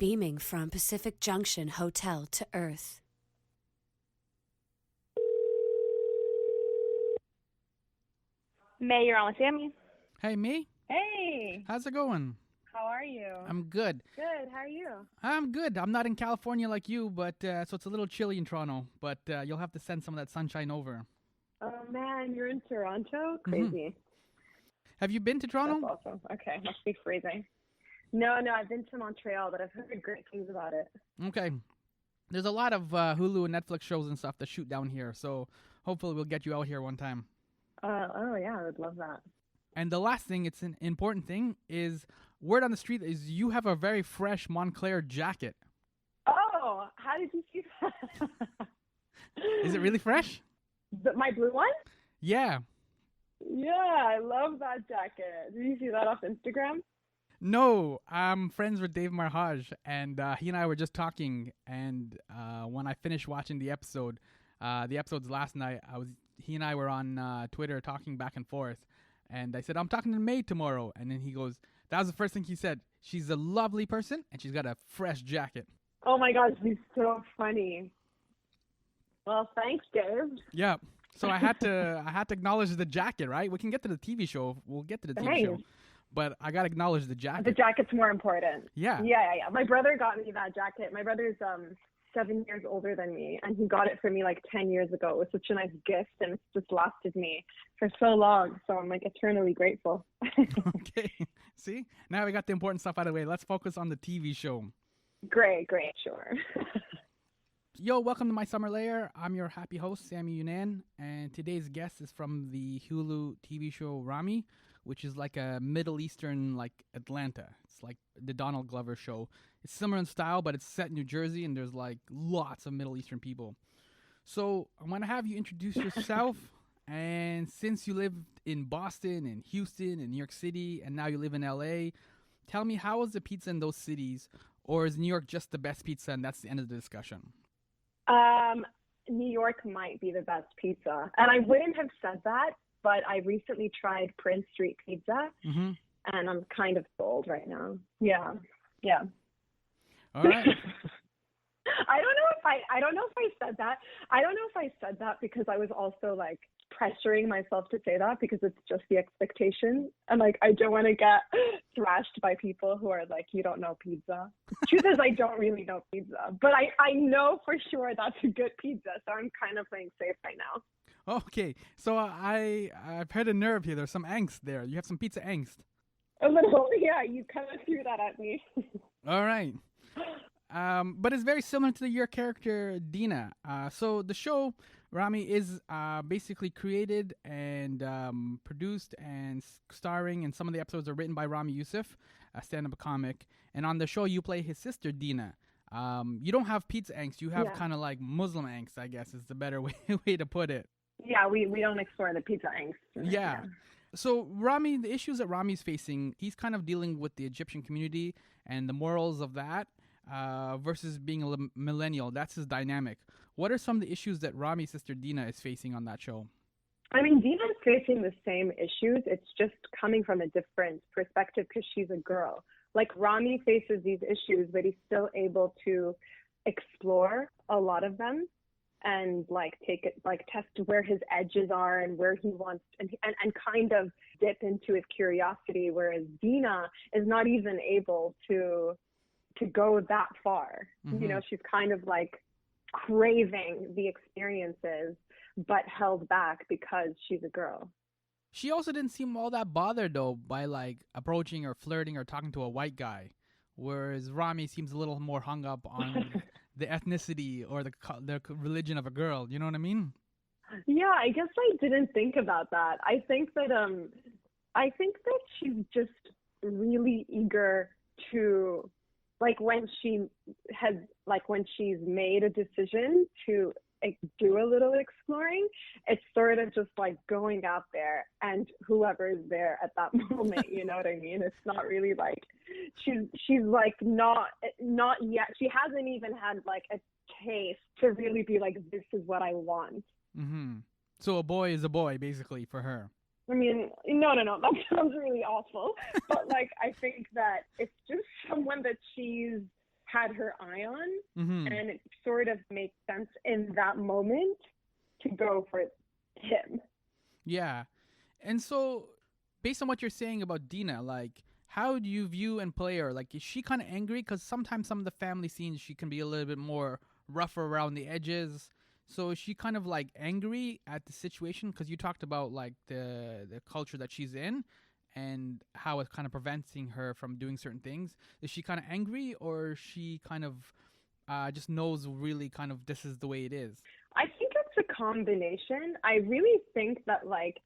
beaming from Pacific Junction Hotel to Earth. May, you're on with Sammy. Hey, me? Hey, How's it going? how are you? I'm good. Good. How are you? I'm good. I'm not in California like you, but so it's a little chilly in Toronto, but you'll have to send some of that sunshine over. Oh man, you're in Toronto? Crazy. Have you been to Toronto? That's awesome. Okay, must be freezing. No, I've been to Montreal, but I've heard great things about it. Okay. There's a lot of Hulu and Netflix shows and stuff that shoot down here, so hopefully we'll get you out here one time. Oh yeah, I would love that. And the last thing, it's an important thing, is word on the street is you have a very fresh Montclair jacket. Oh, how did you see that? Is it really fresh? My blue one? Yeah. Yeah, I love that jacket. Did you see that off Instagram? No, I'm friends with Dave Marhaj, and he and I were just talking, and when I finished watching the episodes last night, he and I were on Twitter talking back and forth, and I said, I'm talking to May tomorrow, and then he goes, that was the first thing he said, she's a lovely person, and she's got a fresh jacket. Oh my gosh, he's so funny. Well, thanks, Dave. Yeah, so I had to acknowledge the jacket, right? We can get to the TV show. We'll get to the TV show. But I got to acknowledge the jacket. The jacket's more important. Yeah. Yeah. My brother got me that jacket. My brother's 7 years older than me, and he got it for me like 10 years ago. It was such a nice gift, and it's just lasted me for so long. So I'm like eternally grateful. Okay. See? Now we got the important stuff out of the way. Let's focus on the TV show. Great, sure. Yo, welcome to my Summer Lair. I'm your happy host, Sammy Younan, and today's guest is from the Hulu TV show Ramy, which is like a Middle Eastern, like Atlanta. It's like the Donald Glover show. It's similar in style, but it's set in New Jersey, and there's like lots of Middle Eastern people. So I'm going to have you introduce yourself, and since you lived in Boston and Houston and New York City, and now you live in LA, tell me, how is the pizza in those cities, or is New York just the best pizza, and that's the end of the discussion? New York might be the best pizza, and I wouldn't have said that, but I recently tried Prince Street Pizza, and I'm kind of sold right now. Yeah. All right. I don't know if I said that. I don't know if I said that because I was also like pressuring myself to say that because it's just the expectation, and like I don't want to get thrashed by people who are like, you don't know pizza. Truth is, I don't really know pizza, but I know for sure that's a good pizza, so I'm kind of playing safe right now. Okay, so I've heard a nerve here. There's some angst there. You have some pizza angst. A little, yeah. You kind of threw that at me. All right. But it's very similar to your character, Dina. So the show, Ramy, is basically created and produced and starring, and some of the episodes are written by Ramy Youssef, a stand-up comic. And on the show, you play his sister, Dina. You don't have pizza angst. You have kind of like Muslim angst, I guess is the better way to put it. Yeah, we don't explore the pizza angst. Yeah. So Ramy, the issues that Ramy's facing, he's kind of dealing with the Egyptian community and the morals of that versus being a millennial. That's his dynamic. What are some of the issues that Ramy's sister Dina is facing on that show? I mean, Dina's facing the same issues. It's just coming from a different perspective because she's a girl. Like Ramy faces these issues, but he's still able to explore a lot of them and like take it, like test where his edges are and where he wants and kind of dip into his curiosity, whereas Dina is not even able to go that far. You know, she's kind of like craving the experiences but held back because she's a girl. She also didn't seem all that bothered though by like approaching or flirting or talking to a white guy, whereas Ramy seems a little more hung up on the ethnicity or the religion of a girl. You know what I mean? Yeah, I guess I didn't think about that. I think that she's just really eager to, like, when she's made a decision to do a little exploring, it's sort of just like going out there and whoever's there at that moment, you know what I mean? It's not really like she's like not yet. She hasn't even had like a taste to really be like, this is what I want. So a boy is a boy basically for her. I mean, no, that sounds really awful. But like, I think that it's just someone that she's had her eye on, Mm-hmm. and it sort of made sense in that moment to go for him. Yeah. And so, based on what you're saying about Dina, like, how do you view and play her? Like, is she kind of angry? Because sometimes some of the family scenes, she can be a little bit more rougher around the edges. So is she kind of like angry at the situation? Because you talked about like the culture that she's in and how it's kind of preventing her from doing certain things. Is she kind of angry, or she kind of just knows really kind of this is the way it is? I think it's a combination. I really think that like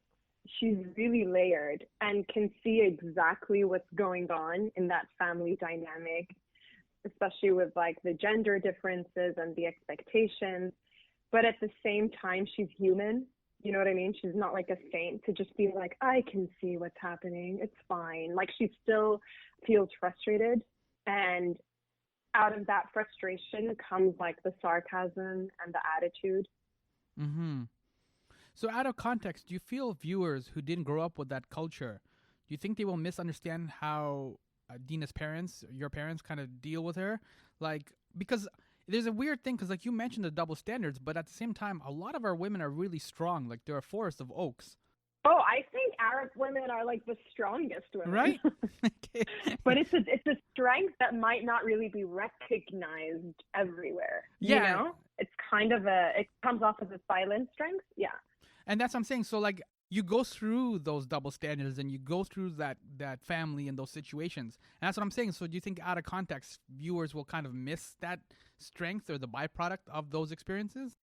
she's really layered and can see exactly what's going on in that family dynamic, especially with like the gender differences and the expectations. But at the same time, she's human. You know what I mean? She's not like a saint to just be like, I can see what's happening. It's fine. Like she still feels frustrated, and out of that frustration comes like the sarcasm and the attitude. Mm-hmm. So out of context, do you feel viewers who didn't grow up with that culture, do you think they will misunderstand how Dina's parents, your parents, kind of deal with her? Like, because there's a weird thing, because like you mentioned the double standards, but at the same time, a lot of our women are really strong. Like they're a forest of oaks. Oh, I think Arab women are like the strongest women. Right? Okay. But it's a strength that might not really be recognized everywhere. Yeah. You know? It's kind of it comes off as a silent strength. Yeah. And that's what I'm saying. So like you go through those double standards and you go through that family and those situations. And that's what I'm saying. So do you think out of context, viewers will kind of miss that strength or the byproduct of those experiences?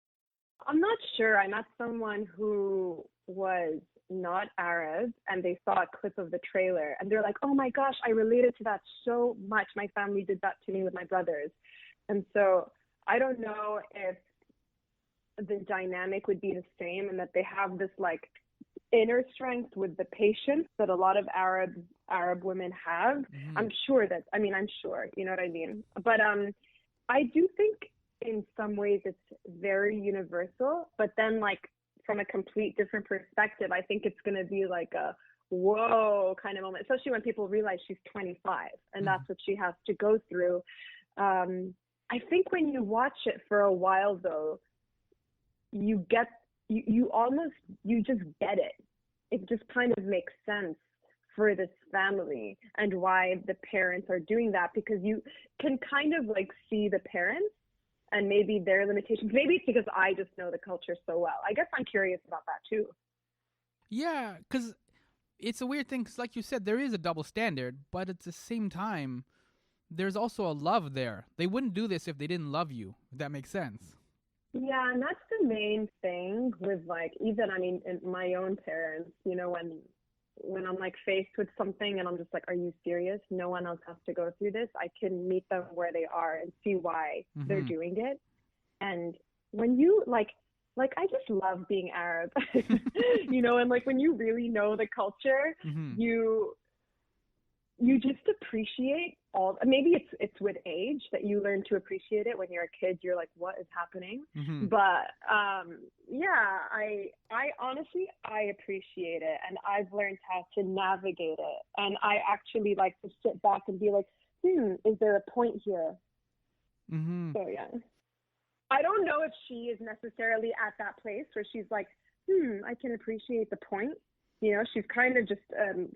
I'm not sure. I met someone who was not Arab, and they saw a clip of the trailer and they're like, oh my gosh, I related to that so much. My family did that to me with my brothers. And so I don't know if the dynamic would be the same, and that they have this like inner strength with the patience that a lot of Arab women have. Mm-hmm. I'm sure, you know what I mean? But I do think in some ways it's very universal, but then like from a complete different perspective, I think it's going to be like a whoa kind of moment, especially when people realize she's 25 and that's what she has to go through. I think when you watch it for a while though, you just get it. It just kind of makes sense for this family and why the parents are doing that, because you can kind of like see the parents and maybe their limitations. Maybe it's because I just know the culture so well. I guess I'm curious about that too. Yeah, because it's a weird thing, because like you said, there is a double standard, but at the same time, there's also a love there. They wouldn't do this if they didn't love you, if that makes sense. Yeah, and that's the main thing with like, even, I mean, my own parents, you know, when I'm like faced with something and I'm just like, are you serious? No one else has to go through this. I can meet them where they are and see why they're doing it. And when you like I just love being Arab, you know, and like when you really know the culture, you just appreciate all. Maybe it's with age that you learn to appreciate it. When you're a kid, you're like, what is happening? But yeah, I honestly, I appreciate it, and I've learned how to navigate it. And I actually like to sit back and be like, is there a point here? So yeah, I don't know if she is necessarily at that place where she's like, I can appreciate the point. You know, she's kind of just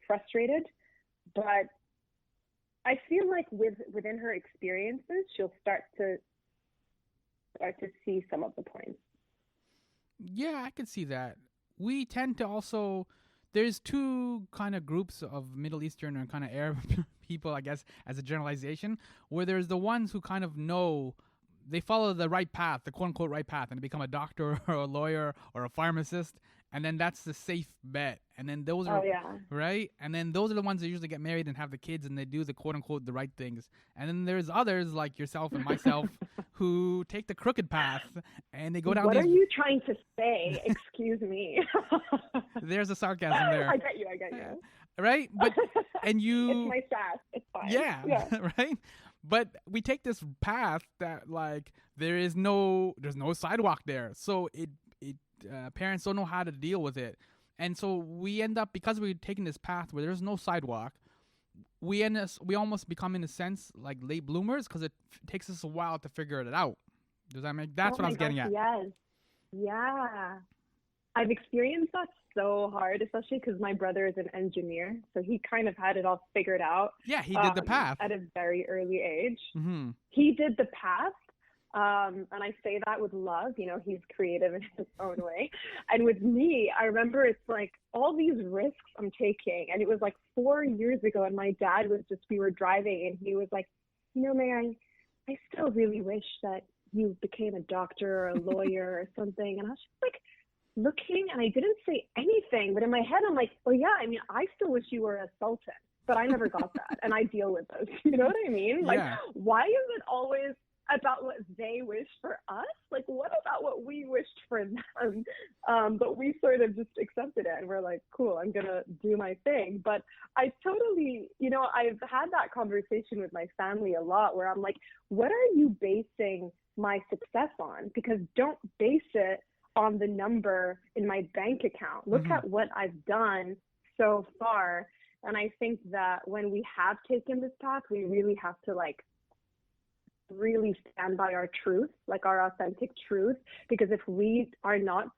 frustrated. But I feel like within her experiences, she'll start to see some of the points. Yeah, I could see that. We tend to also, there's two kind of groups of Middle Eastern and kind of Arab people, I guess, as a generalization, where there's the ones who kind of know, they follow the right path, the quote-unquote right path, and they become a doctor or a lawyer or a pharmacist, and then that's the safe bet. And then those are, right? And then those are the ones that usually get married and have the kids, and they do the quote-unquote the right things. And then there's others like yourself and myself who take the crooked path, and they go down What are you trying to say? Excuse me. There's a sarcasm there. I get you. Right? But, and you... It's my sass. It's fine. Yeah. Right? But we take this path that like there's no sidewalk there, so it parents don't know how to deal with it, and so we end up, because we're taking this path where there's no sidewalk, we almost become, in a sense, like late bloomers because it takes us a while to figure it out. Does that make? That's Oh what I my was getting gosh, at. yes. Yeah. I've experienced that so hard, especially because my brother is an engineer. So he kind of had it all figured out Yeah, he did the path. at a very early age. Mm-hmm. He did the path. And I say that with love, you know, he's creative in his own way. And with me, I remember it's like all these risks I'm taking. And it was like 4 years ago, and my dad was just, we were driving, and he was like, you know, May, I still really wish that you became a doctor or a lawyer or something. And I was just like looking, and I didn't say anything. But in my head, I'm like, oh, yeah, I mean, I still wish you were a sultan. But I never got that. And I deal with those. You know what I mean? Like, Yeah. why is it always about what they wish for us? Like, what about what we wished for them? But we sort of just accepted it, and we're like, cool, I'm gonna do my thing. But I totally, you know, I've had that conversation with my family a lot, where I'm like, what are you basing my success on? Because don't base it on the number in my bank account. Look at what I've done so far. And I think that when we have taken this path, we really have to like really stand by our truth, like our authentic truth, because if we are not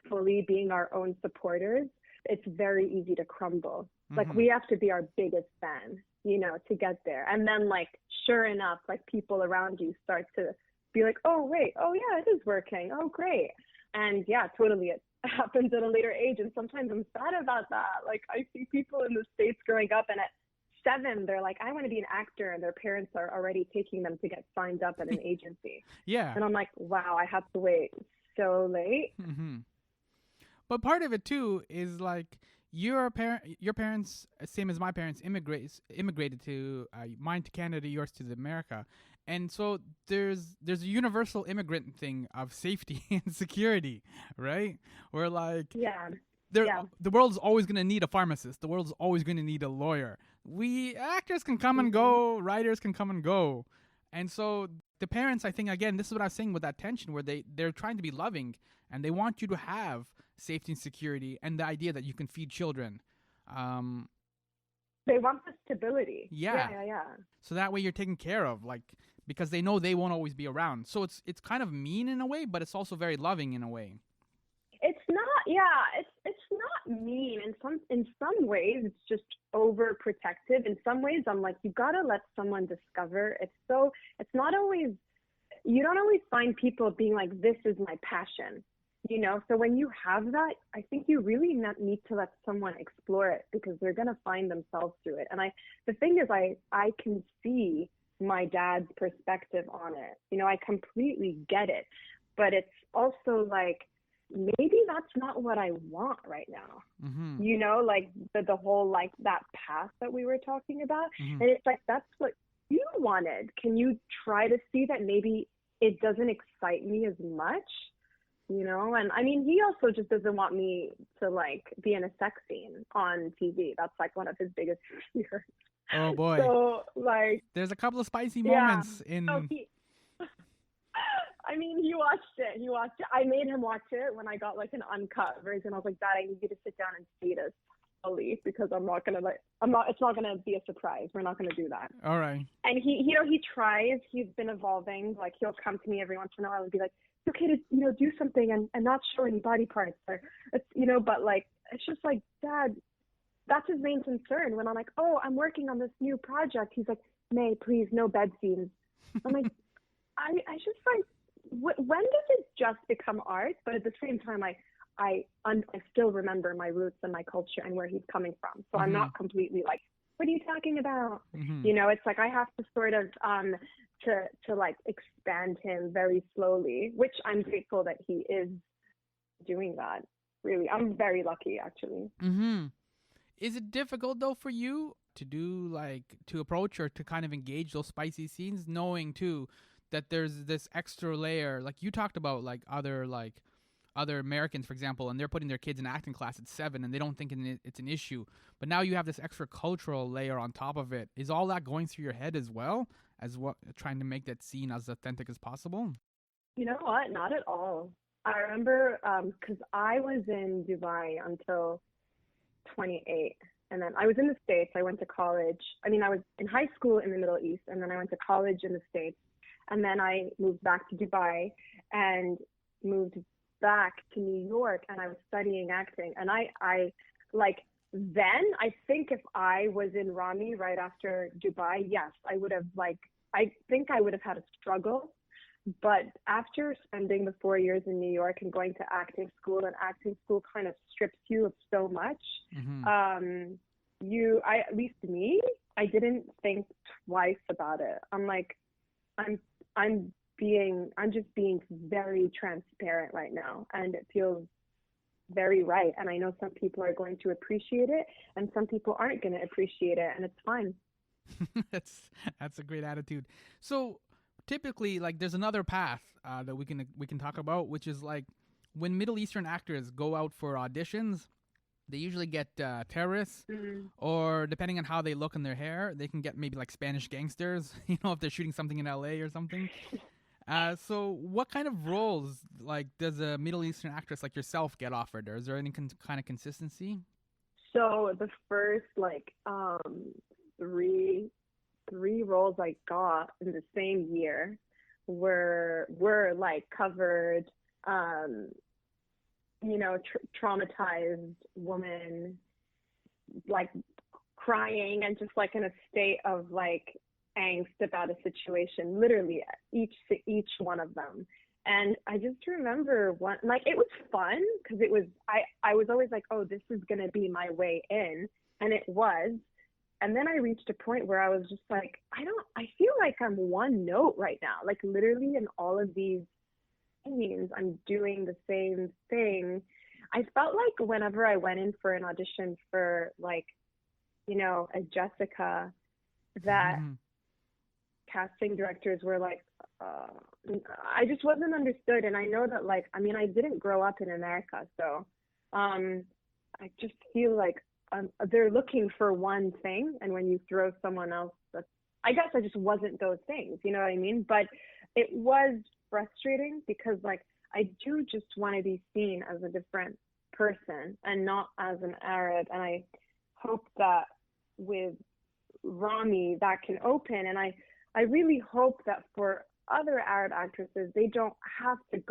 fully being our own supporters, it's very easy to crumble. Like, we have to be our biggest fan, you know, to get there. And then, like, sure enough, like, people around you start to be like, oh wait, oh yeah, it is working, oh great. And yeah, totally, it happens at a later age. And sometimes I'm sad about that. Like, I see people in the States growing up, and at 7, they're like, I want to be an actor, and their parents are already taking them to get signed up at an agency. Yeah. And I'm like, wow, I have to wait so late. But part of it too is like your parents, same as my parents, immigrated to mine to Canada, yours to America, and so there's a universal immigrant thing of safety and security, right? Where like the world's always going to need a pharmacist. The world's always going to need a lawyer. We actors can come and go, writers can come and go. And so the parents, I think, again, this is what I was saying with that tension, where they're trying to be loving, and they want you to have safety and security and the idea that you can feed children. They want the stability. Yeah. So that way you're taken care of, like, because they know they won't always be around. So it's kind of mean in a way, but it's also very loving in a way. It's not, it's not mean. In some ways, it's just overprotective. In some ways, I'm like, you gotta let someone discover. It's not always, you don't always find people being like, this is my passion, you know? So when you have that, I think you really need to let someone explore it, because they're gonna find themselves through it. And the thing is, I can see my dad's perspective on it. You know, I completely get it, but it's also like, maybe that's not what I want right now. You know, like the whole, like, that path that we were talking about. And it's like, that's what you wanted. Can you try to see that maybe it doesn't excite me as much? You know, and I mean, he also just doesn't want me to like be in a sex scene on TV. That's like one of his biggest fears. Oh boy. So like, there's a couple of spicy moments in. Oh, I mean, he watched it. I made him watch it when I got like an uncut version. I was like, Dad, I need you to sit down and see this fully, because it's not gonna be a surprise. We're not gonna do that. All right. And he tries. He's been evolving. Like, he'll come to me every once in a while and be like, it's okay to, you know, do something and not show any body parts, or it's, you know, but like, it's just like, Dad, that's his main concern. When I'm like, oh, I'm working on this new project, he's like, May, please, no bed scenes. I'm like, I just like, when does it just become art? But at the same time, I still remember my roots and my culture and where he's coming from. So I'm not completely like, what are you talking about? You know, it's like I have to sort of to like expand him very slowly, which I'm grateful that he is doing that. Really, I'm very lucky, actually. Is it difficult though for you to do, like, to approach or to kind of engage those spicy scenes, knowing too that there's this extra layer, like you talked about, like other Americans, for example, and they're putting their kids in acting class at 7 and they don't think it's an issue. But now you have this extra cultural layer on top of it. Is all that going through your head as well as trying to make that scene as authentic as possible? You know what? Not at all. I remember because I was in Dubai until 28, And then I was in the States. I went to college. I mean, I was in high school in the Middle East, and then I went to college in the States. And then I moved back to Dubai and moved back to New York, and I was studying acting. And I like, then I think if I was in Ramy right after Dubai, yes, I would have I think I would have had a struggle. But after spending the 4 years in New York and going to acting school, and acting school kind of strips you of so much, at least me, I didn't think twice about it. I'm like, I'm just being very transparent right now, and it feels very right. And I know some people are going to appreciate it, and some people aren't going to appreciate it, and it's fine. That's a great attitude. So typically, like, there's another path that we can talk about, which is like when Middle Eastern actors go out for auditions, they usually get terrorists, or depending on how they look in their hair, they can get maybe like Spanish gangsters. If they're shooting something in LA or something. So what kind of roles like does a Middle Eastern actress like yourself get offered, or is there any kind of consistency? So the first three roles I got in the same year were like covered, traumatized woman, like crying and just like in a state of like angst about a situation, literally each one of them. And I just remember one, like, it was fun because it was, I was always like, oh, this is going to be my way in. And it was. And then I reached a point where I was just like, I feel like I'm one note right now. Like literally in all of these scenes, I'm doing the same thing. I felt like whenever I went in for an audition for like, a Jessica, that casting directors were like, I just wasn't understood. And I know that I didn't grow up in America. So I just feel like they're looking for one thing, and when you throw someone else, I guess I just wasn't those things, you know what I mean? But it was frustrating because I do just want to be seen as a different person and not as an Arab. And I hope that with Ramy that can open, and I really hope that for other Arab actresses, they don't have to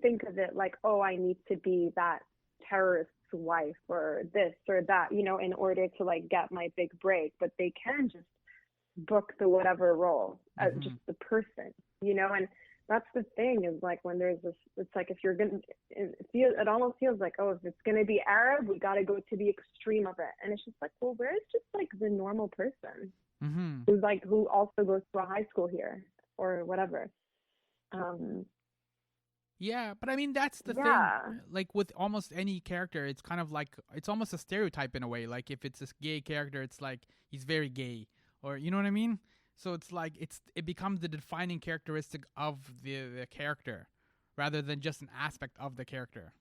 think of it like, oh, I need to be that terrorist's wife or this or that, in order to get my big break, but they can just book the whatever role as just the person, and that's the thing is when there's this, it's like if you're gonna, it almost feels like, oh, if it's gonna be Arab, we got to go to the extreme of it, and it's just like, well, where's just the normal person who also goes to a high school here or whatever. Yeah, but I mean, that's the thing. Like with almost any character, it's kind of like, it's almost a stereotype in a way. Like if it's a gay character, it's like he's very gay, or you know what I mean? So it's like it becomes the defining characteristic of the character rather than just an aspect of the character.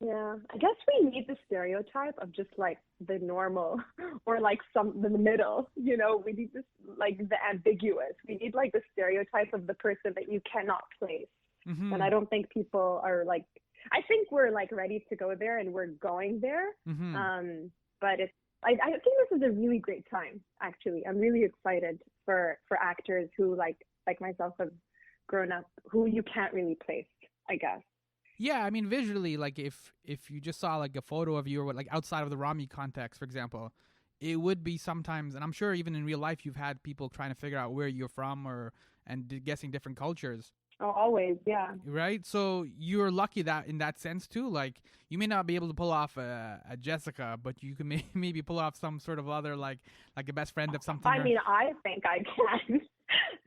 Yeah, I guess we need the stereotype of just the normal or the middle, we need this the ambiguous. We need the stereotype of the person that you cannot place. And I don't think people are I think we're ready to go there, and we're going there. But I think this is a really great time, actually. I'm really excited for actors who like myself have grown up, who you can't really place, I guess. Yeah, I mean, visually, if you just saw a photo of you or outside of the Ramy context, for example, it would be sometimes, and I'm sure even in real life, you've had people trying to figure out where you're from and guessing different cultures. Oh, always, yeah. Right? So you're lucky that in that sense too. You may not be able to pull off a Jessica, but you can maybe pull off some sort of other like a best friend of something. I mean, I think I can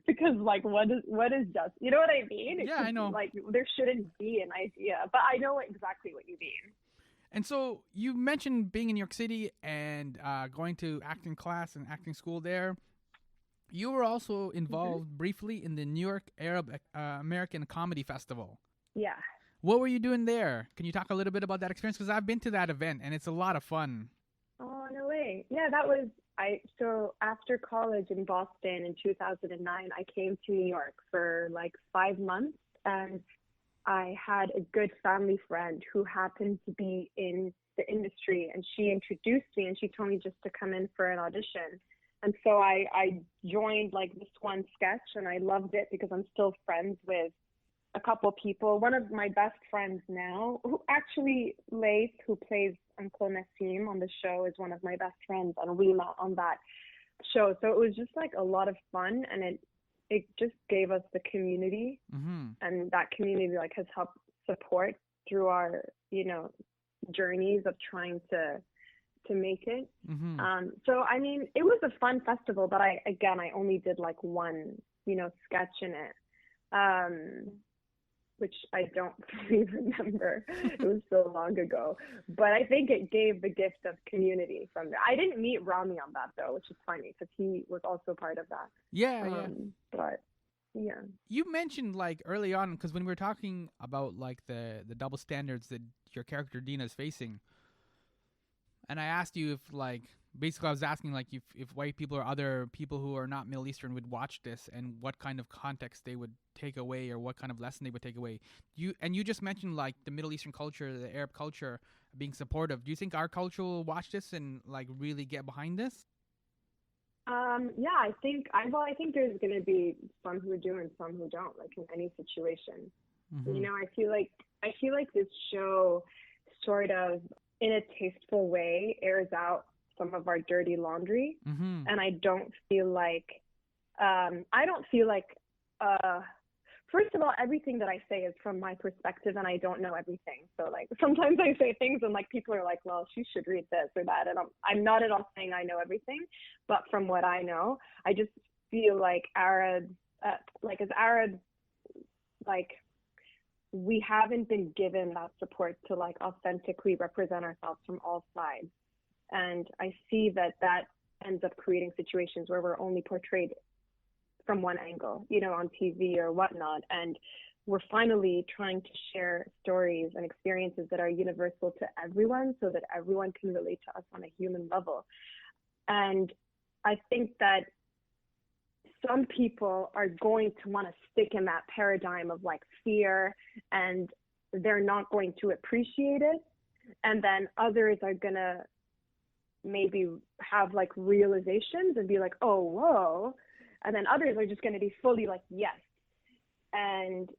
because what is Jessica? You know what I mean? Yeah, I know. There shouldn't be an idea, but I know exactly what you mean. And so you mentioned being in New York City and going to acting class and acting school there. You were also involved briefly in the New York Arab American Comedy Festival. Yeah. What were you doing there? Can you talk a little bit about that experience? Because I've been to that event, and it's a lot of fun. Oh, no way. Yeah, that was, so after college in Boston in 2009, I came to New York for 5 months, and I had a good family friend who happened to be in the industry, and she introduced me, and she told me just to come in for an audition. And so I joined like this one sketch, and I loved it because I'm still friends with a couple people. One of my best friends now, who actually Laith, who plays Uncle Nassim on the show, is one of my best friends, and we met on that show. So it was just like a lot of fun, and it just gave us the community, and that community like has helped support through our, you know, journeys of trying to make it. So I mean, it was a fun festival, but I only did like one, you know, sketch in it, which I don't really remember. It was so long ago, but I think it gave the gift of community from there. I didn't meet Ramy on that though, which is funny because he was also part of that. Yeah. But yeah, you mentioned like early on, because when we were talking about like the double standards that your character Dina is facing, and I asked you if like, basically I was asking like if white people or other people who are not Middle Eastern would watch this, and what kind of context they would take away, or what kind of lesson they would take away. You just mentioned like the Middle Eastern culture, the Arab culture being supportive. Do you think our culture will watch this and like really get behind this? Yeah, I think there's going to be some who do and some who don't, like in any situation. You know, I feel like this show sort of, in a tasteful way, airs out some of our dirty laundry, and I don't feel like first of all, everything that I say is from my perspective, and I don't know everything. So like sometimes I say things and like people are like, well, she should read this or that, and I'm not at all saying I know everything, but from what I know, I just feel like Arabs, as Arabs, like we haven't been given that support to like authentically represent ourselves from all sides. And I see that ends up creating situations where we're only portrayed from one angle, you know, on TV or whatnot. And we're finally trying to share stories and experiences that are universal to everyone so that everyone can relate to us on a human level. And I think that some people are going to want to stick in that paradigm of like fear, and they're not going to appreciate it. And then others are going to maybe have like realizations and be like, oh, whoa. And then others are just going to be fully like, yes. And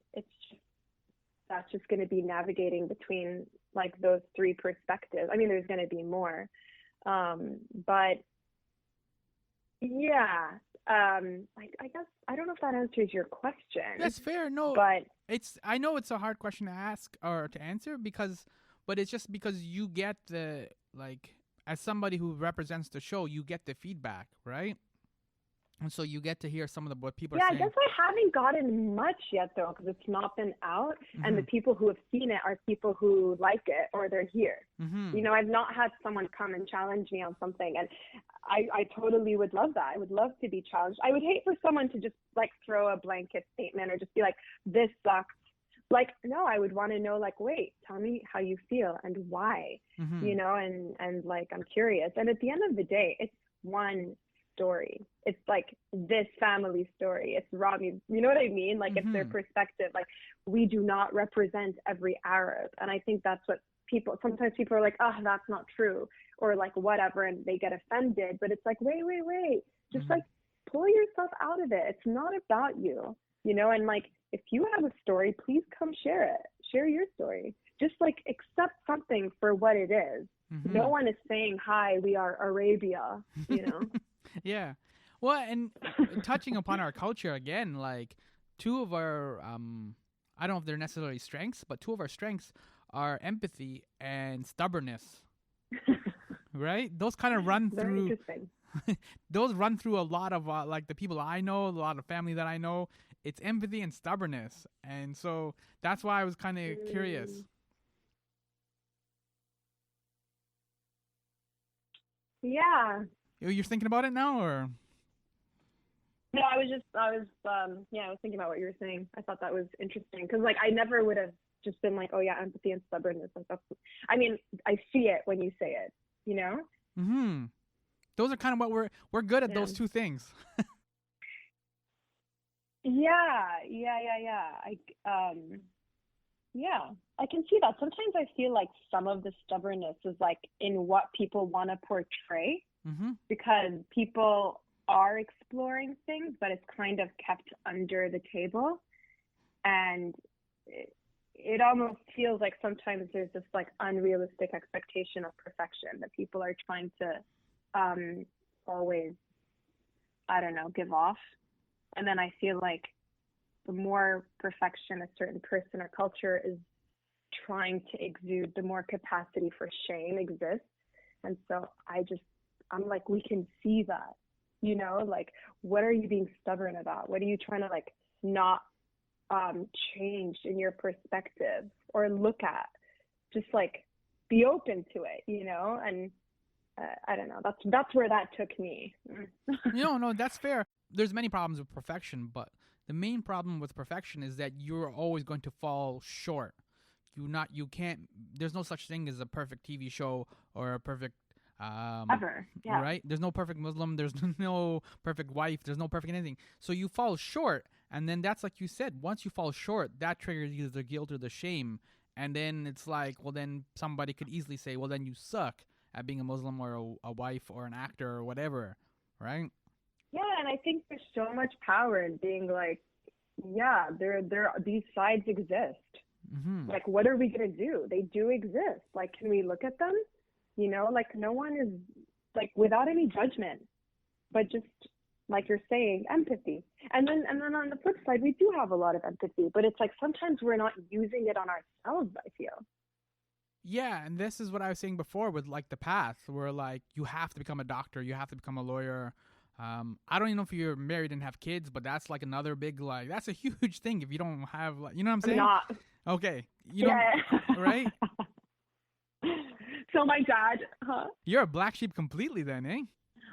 that's just going to be navigating between like those three perspectives. I mean, there's going to be more. But yeah, I guess, I don't know if that answers your question. That's fair. No, but I know it's a hard question to ask or to answer but it's just because you get the, like, as somebody who represents the show, you get the feedback, right? And so you get to hear some of what people are saying. Yeah, I guess I haven't gotten much yet, though, because it's not been out. And the people who have seen it are people who like it or they're here. You know, I've not had someone come and challenge me on something. And I totally would love that. I would love to be challenged. I would hate for someone to just, like, throw a blanket statement or just be like, this sucks. Like, no, I would want to know, like, wait, tell me how you feel and why, you know, and like, I'm curious. And at the end of the day, it's one story. It's like this family story. It's Ramy. You know what I mean? Like it's their perspective. Like we do not represent every Arab. And I think that's what sometimes people are like, oh, that's not true. Or like whatever. And they get offended. But it's like, wait. Just like pull yourself out of it. It's not about you, you know? And like, if you have a story, please come share it. Share your story. Just like accept something for what it is. No one is saying, hi, we are Arabia, you know? Yeah. Well, and touching upon our culture again, like two of our, I don't know if they're necessarily strengths, but two of our strengths are empathy and stubbornness. Right? Those kind of run Very through. interesting. Those run through a lot of like the people I know, a lot of family that I know. It's empathy and stubbornness, and so that's why I was kind of curious. Yeah. You're thinking about it now, or? No, I was thinking about what you were saying. I thought that was interesting because, like, I never would have just been like, oh yeah, empathy and stubbornness. Like that's, I mean, I see it when you say it, you know. Those are kind of what we're good at. Those two things. Yeah. Yeah, I can see that. Sometimes I feel like some of the stubbornness is like in what people want to portray, Mm-hmm. because people are exploring things, but it's kind of kept under the table. And it almost feels like sometimes there's this like unrealistic expectation of perfection that people are trying to always, I don't know, give off. And then I feel like the more perfection a certain person or culture is trying to exude, the more capacity for shame exists. And so I'm like, we can see that, like, what are you being stubborn about? What are you trying to like not change in your perspective or look at? Just like be open to it, and I don't know. That's where that took me. No, that's fair. There's many problems with perfection, but the main problem with perfection is that you're always going to fall short. You can't. There's no such thing as a perfect TV show or a perfect Ever, yeah. right? There's no perfect Muslim. There's no perfect wife. There's no perfect anything. So you fall short, and then that's like you said. Once you fall short, that triggers either the guilt or the shame, and then it's like, well, then somebody could easily say, well, then you suck at being a Muslim or a wife or an actor or whatever, right? Yeah, and I think there's so much power in being like, yeah, there these sides exist. Mm-hmm. Like, what are we gonna do? They do exist. Like, can we look at them? Like no one is like without any judgment, but just like you're saying, empathy. And then on the flip side, we do have a lot of empathy, but it's like sometimes we're not using it on ourselves, I feel. Yeah, and this is what I was saying before with like the path where like you have to become a doctor, you have to become a lawyer. I don't even know if you're married and have kids, but that's like another big like that's a huge thing if you don't have like, you know what I'm saying? I'm not. Okay, Yeah. right? So my dad, You're a black sheep completely then, eh?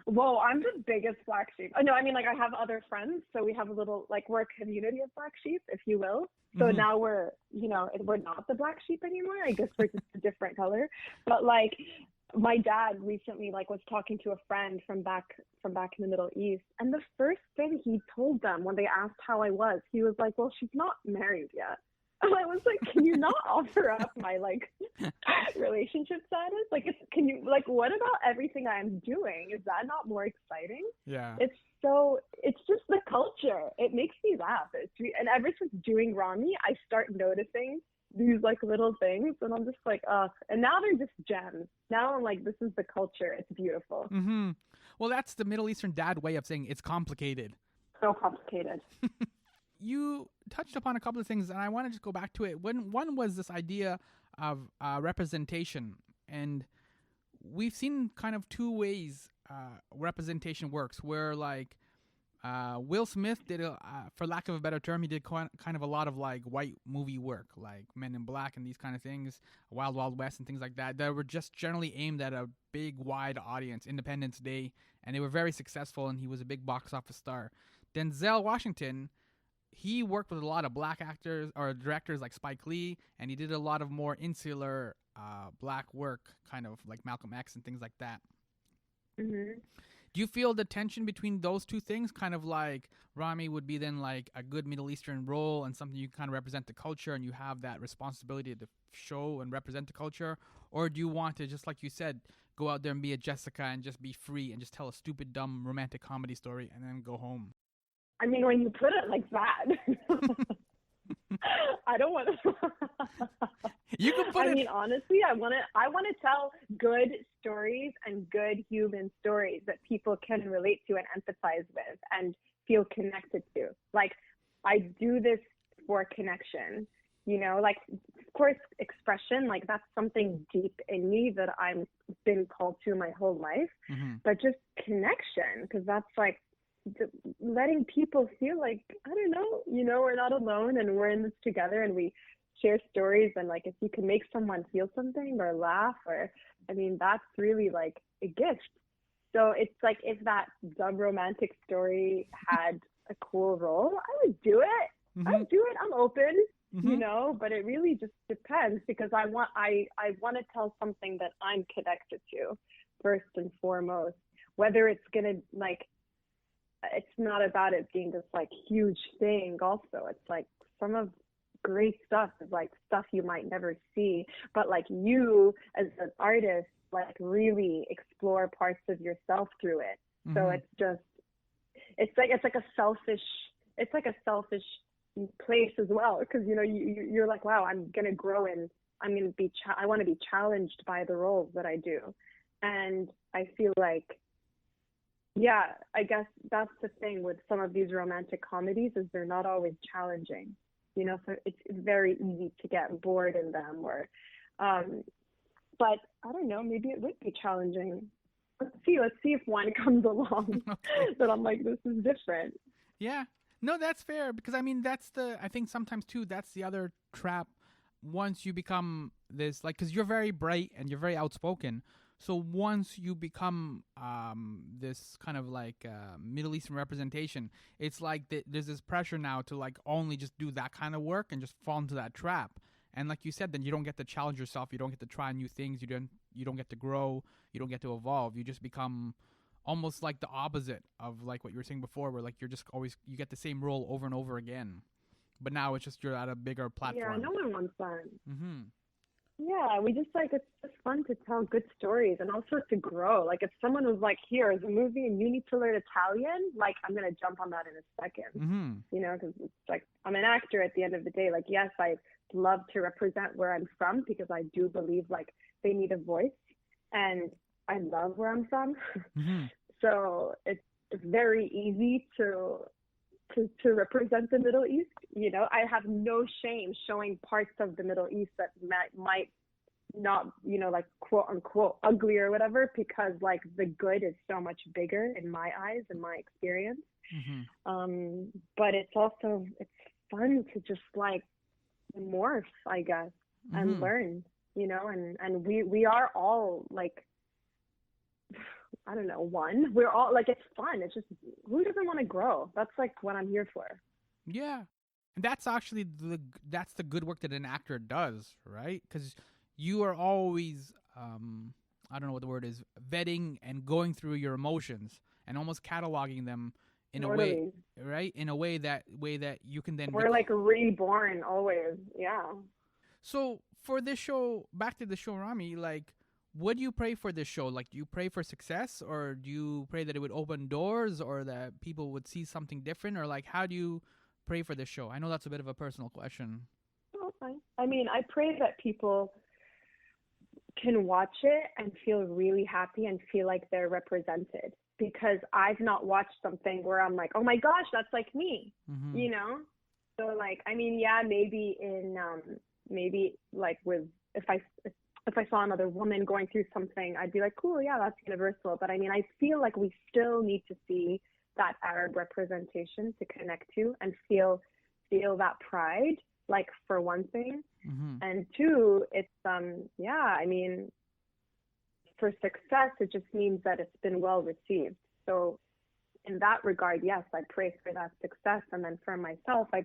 Whoa, I'm the biggest black sheep. Oh, no, I mean, like, I have other friends, so we have a little, like, we're a community of black sheep, if you will. So Mhm. now we're not the black sheep anymore. I guess we're just a different color. But, like, my dad recently, like, was talking to a friend from back in the Middle East, and the first thing he told them when they asked how I was, he was like, well, she's not married yet. And I was like, can you not offer up my, like, relationship status? Like, can you, like, what about everything I'm doing? Is that not more exciting? Yeah. It's just the culture. It makes me laugh. And ever since doing Ramy, I start noticing these, like, little things, and I'm just like, and now they're just gems. Now I'm like, this is the culture. It's beautiful. Mm-hmm. Well, that's the Middle Eastern dad way of saying it's complicated. So complicated. You touched upon a couple of things, and I want to just go back to it. One was this idea of representation, and we've seen kind of two ways representation works. Where like Will Smith did, for lack of a better term, he did kind of a lot of like white movie work, like Men in Black and these kind of things, Wild Wild West and things like that. That were just generally aimed at a big, wide audience. Independence Day, and they were very successful, and he was a big box office star. Denzel Washington, he worked with a lot of black actors or directors like Spike Lee, and he did a lot of more insular black work, kind of like Malcolm X and things like that. Mm-hmm. Do you feel the tension between those two things? Kind of like Ramy would be then like a good Middle Eastern role and something you kind of represent the culture and you have that responsibility to show and represent the culture? Or do you want to, just like you said, go out there and be a Jessica and just be free and just tell a stupid, dumb romantic comedy story and then go home? I mean, when you put it like that, I don't want to. You can put I mean, honestly, I want to tell good stories and good human stories that people can relate to and empathize with and feel connected to. Like, I do this for connection, like, of course, expression, like, that's something deep in me that I've been called to my whole life, Mm-hmm. but just connection, because that's like, letting people feel like, I don't know, we're not alone and we're in this together and we share stories, and like if you can make someone feel something or laugh, or I mean, that's really like a gift. So it's like, if that dumb romantic story had a cool role, I would do it. Mm-hmm. I would do it. I'm open, Mm-hmm. but it really just depends, because I want to tell something that I'm connected to first and foremost, whether it's gonna like, it's not about it being this like huge thing. Also, it's like some of great stuff is like stuff you might never see, but like you as an artist like really explore parts of yourself through it. So it's like a selfish place as well, because you're like, wow, I'm gonna grow and I'm gonna be I want to be challenged by the roles that I do. And I feel like, yeah, I guess that's the thing with some of these romantic comedies, is they're not always challenging, so it's very easy to get bored in them, or but I don't know, maybe it would be challenging. Let's see if one comes along that I'm like, this is different. Yeah. No, that's fair, because I mean, I think sometimes too, that's the other trap. Once you become this, like, because you're very bright and you're very outspoken. So once you become this kind of like Middle Eastern representation, it's like there's this pressure now to like only just do that kind of work and just fall into that trap. And like you said, then you don't get to challenge yourself. You don't get to try new things. You don't get to grow. You don't get to evolve. You just become almost like the opposite of like what you were saying before, where like you're just always, you get the same role over and over again. But now it's just you're at a bigger platform. Yeah, no one wants that. Mm-hmm. Yeah, we just like, it's just fun to tell good stories and also to grow. Like if someone was like, here's a movie and you need to learn Italian, like I'm going to jump on that in a second, because it's like, I'm an actor at the end of the day. Like, yes, I love to represent where I'm from, because I do believe like they need a voice, and I love where I'm from. So it's very easy to represent the Middle East. I have no shame showing parts of the Middle East that might not, like quote unquote ugly or whatever, because like the good is so much bigger in my eyes and my experience. But it's fun to just like morph, I guess, and learn, and we are all like, I don't know, we're all like, it's fun. It's just, who doesn't want to grow? That's like what I'm here for. Yeah. And that's actually that's the good work that an actor does, right? Because you are always, I don't know what the word is, vetting and going through your emotions and almost cataloging them in a way, right? In a way that you can then... We're like reborn always, yeah. So for this show, back to the show, Ramy, like, what do you pray for this show? Like, do you pray for success, or do you pray that it would open doors, or that people would see something different, or like, how do you pray for this show? I know that's a bit of a personal question. Okay. I mean, I pray that people can watch it and feel really happy and feel like they're represented, because I've not watched something where I'm like, oh my gosh, that's like me, So like, I mean, yeah, maybe maybe like with, if I saw another woman going through something, I'd be like, cool, yeah, that's universal. But I mean, I feel like we still need to see that Arab representation to connect to and feel that pride, like, for one thing. And two, it's, I mean, for success, it just means that it's been well received. So in that regard, yes, I pray for that success. And then for myself, I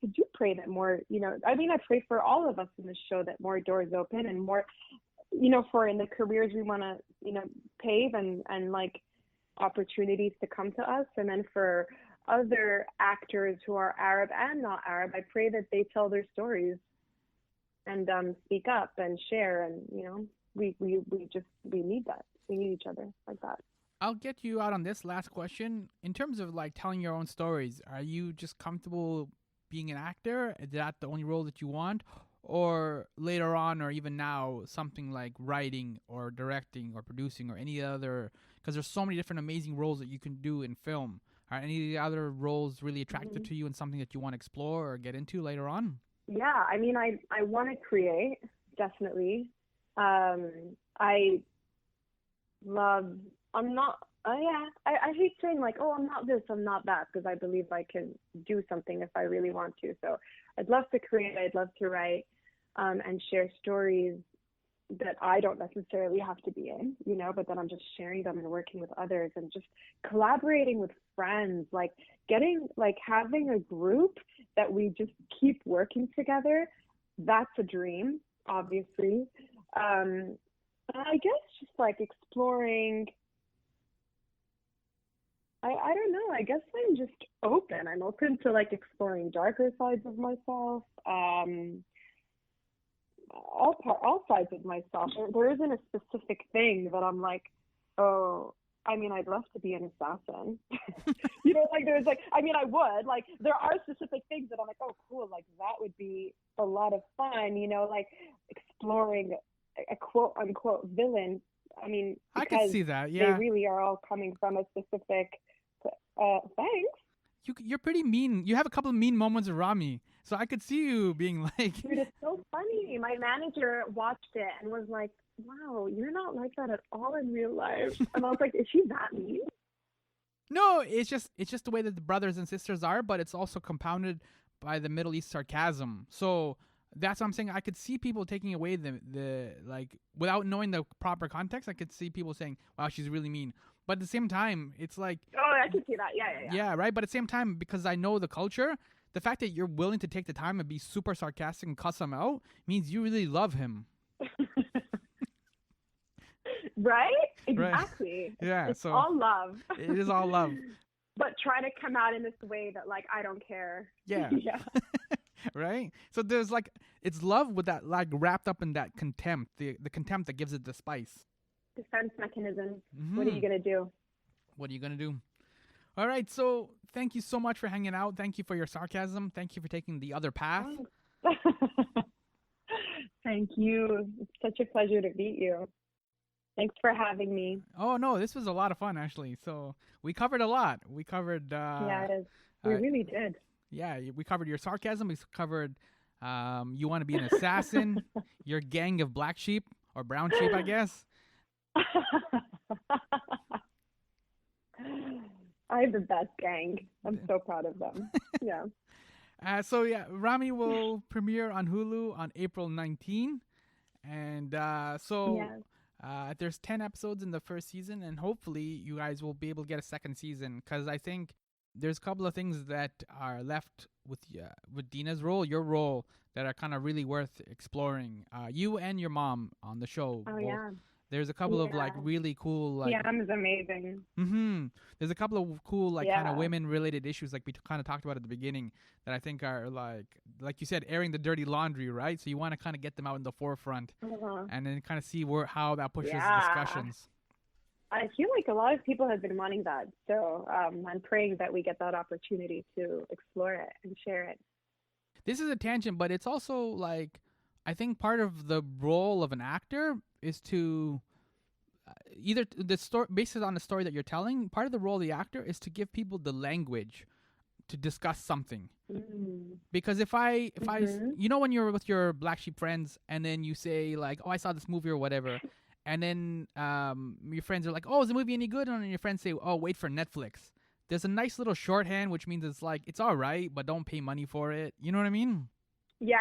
do pray that more, I pray for all of us in the show, that more doors open and more, for in the careers we want to, pave and like opportunities to come to us. And then for other actors who are Arab and not Arab, I pray that they tell their stories and speak up and share. And, we need that. We need each other like that. I'll get you out on this last question. In terms of like telling your own stories, are you just comfortable being an actor? Is that the only role that you want? Or later on, or even now, something like writing or directing or producing or any other, because there's so many different amazing roles that you can do in film. Are any of the other roles really attractive to you and something that you want to explore or get into later on? Yeah, I mean, I want to create, definitely. I hate saying like, oh, I'm not this, I'm not that, because I believe I can do something if I really want to. So I'd love to create, I'd love to write, and share stories that I don't necessarily have to be in, but then I'm just sharing them and working with others and just collaborating with friends, like having a group that we just keep working together. That's a dream, obviously. I guess just like exploring I don't know. I guess I'm just open. I'm open to like exploring darker sides of myself. All sides of myself. There isn't a specific thing that I'm like, oh, I mean, I'd love to be an assassin. You know, like there's like, I mean, I would, like, there are specific things that I'm like, oh, cool, like that would be a lot of fun, you know, like exploring a quote unquote villain. I mean, I could because see that. Yeah. they really are all coming from a specific, thanks. You're pretty mean. You have a couple of mean moments with Ramy. So I could see you being like... Dude, it's so funny. My manager watched it and was like, wow, you're not like that at all in real life. And I was like, is she that mean? No, it's just the way that the brothers and sisters are, but it's also compounded by the Middle East sarcasm. So that's what I'm saying. I could see people taking away the like, without knowing the proper context, I could see people saying, wow, she's really mean. But at the same time, it's like... Oh, I can see that. Yeah. Yeah, right? But at the same time, because I know the culture, the fact that you're willing to take the time and be super sarcastic and cuss him out means you really love him. Right? Exactly. Right. Yeah, it's so all love. It is all love. But try to come out in this way that, like, I don't care. Yeah. Yeah. Right? So there's like, it's love with that, like, wrapped up in that contempt, the contempt that gives it the spice. Defense mechanisms. Mm-hmm. What are you going to do? What are you going to do? All right. So thank you so much for hanging out. Thank you for your sarcasm. Thank you for taking the other path. Thank you. It's such a pleasure to meet you. Thanks for having me. Oh, no, this was a lot of fun, actually. So we covered a lot. We covered... yeah, it is. We really did. Yeah, we covered your sarcasm. We covered you want to be an assassin, your gang of black sheep, or brown sheep, I guess. I have the best gang. I'm so proud of them. Yeah. So yeah, Ramy will premiere on Hulu on April 19. And there's 10 episodes in the first season, and hopefully you guys will be able to get a second season, because I think there's a couple of things that are left with Dina's role, your role, that are kind of really worth exploring. You and your mom on the show. Oh, yeah. There's a couple of like really cool like... Yeah, is amazing. Mm-hmm. There's a couple of cool like kind of women-related issues like we kind of talked about at the beginning that I think are like you said, airing the dirty laundry, right? So you want to kind of get them out in the forefront and then kind of see how that pushes discussions. I feel like a lot of people have been wanting that. So I'm praying that we get that opportunity to explore it and share it. This is a tangent, but it's also like, I think part of the role of an actor is to either the story based on the story that you're telling. Part of the role of the actor is to give people the language to discuss something. Because if I you know, when you're with your black sheep friends and then you say like, oh, I saw this movie or whatever, and then your friends are like, oh, is the movie any good? And then your friends say, oh, wait for Netflix. There's a nice little shorthand which means it's like, it's all right, but don't pay money for it. You know what I mean? Yeah.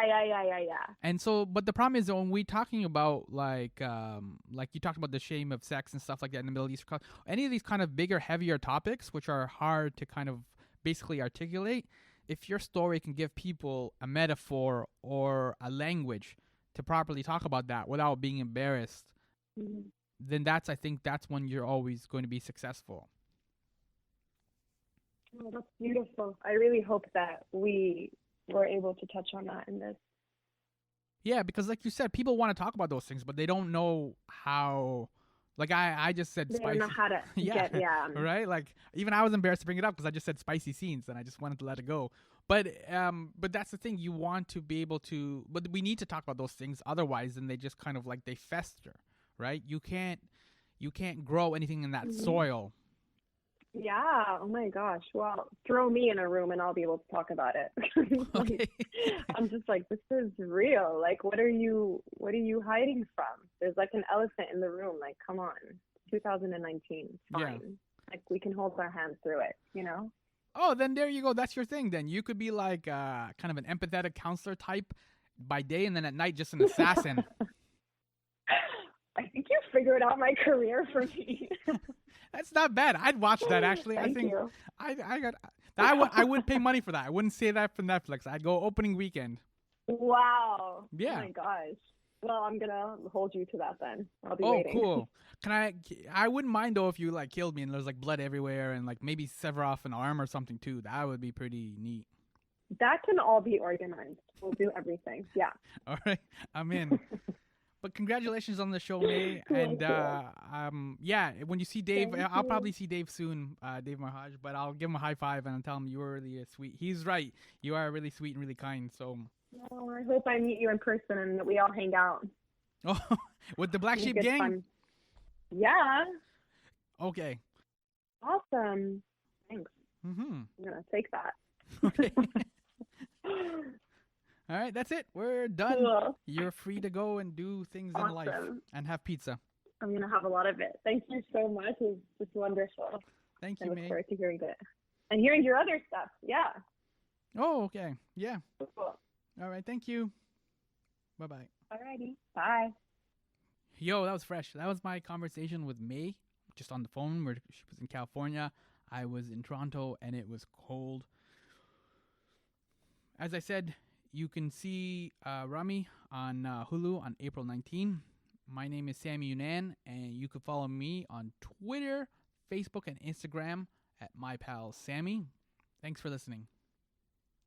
And so, but the problem is when we talking about like you talked about the shame of sex and stuff like that in the Middle East, any of these kind of bigger, heavier topics, which are hard to kind of basically articulate, if your story can give people a metaphor or a language to properly talk about that without being embarrassed, then I think that's when you're always going to be successful. Oh, that's beautiful. I really hope that we were able to touch on that in this. Yeah, because like you said, people want to talk about those things, but they don't know how. Like I just said spicy. They don't know how to get, right? Like even I was embarrassed to bring it up because I just said spicy scenes and I just wanted to let it go. But that's the thing, you want to be able to, but we need to talk about those things, otherwise then they just kind of like they fester, right? You can't grow anything in that soil. Yeah. Oh my gosh. Well, throw me in a room and I'll be able to talk about it. Okay. I'm just like, this is real. Like, what are you hiding from? There's like an elephant in the room. Like, come on, 2019. It's fine. Yeah. Like, we can hold our hands through it, you know? Oh, then there you go. That's your thing. Then you could be like kind of an empathetic counselor type by day, and then at night just an assassin. I think you figured out my career for me. That's not bad. I'd watch that actually. Thank I think you. I would pay money for that. I wouldn't say that for Netflix. I'd go opening weekend. Wow. Yeah. Oh my gosh. Well, I'm gonna hold you to that then. I'll be Oh, waiting. cool. I wouldn't mind though if you like killed me and there's like blood everywhere and like maybe sever off an arm or something too. That would be pretty neat. That can all be organized. We'll do everything. Yeah. All right, I'm in. But congratulations on the show, May. Thank And yeah, when you see Dave, Thank I'll you. probably see Dave soon, Dave Marhaj. But I'll give him a high five and I'll tell him you were really sweet. He's right. You are really sweet and really kind. So, Oh, I hope I meet you in person and that we all hang out. oh, with the Black It'd Sheep be good gang. fun. Yeah. Okay. Awesome. Thanks. I'm gonna take that. Okay. All right, that's it. We're done. Cool. You're free to go and do things in life and have pizza. I'm gonna have a lot of it. Thank you so much. It was just wonderful. Thank I you, look May. forward to hearing it and hearing your other stuff. Yeah. Oh, okay. Yeah. Cool. All right. Thank you. Bye-bye. Alrighty. Bye. Yo, that was fresh. That was my conversation with May, just on the phone, where she was in California. I was in Toronto, and it was cold. As I said, you can see Ramy on Hulu on April 19. My name is Sammy Younan, and you can follow me on Twitter, Facebook, and Instagram at My Pal Sammy. Thanks for listening.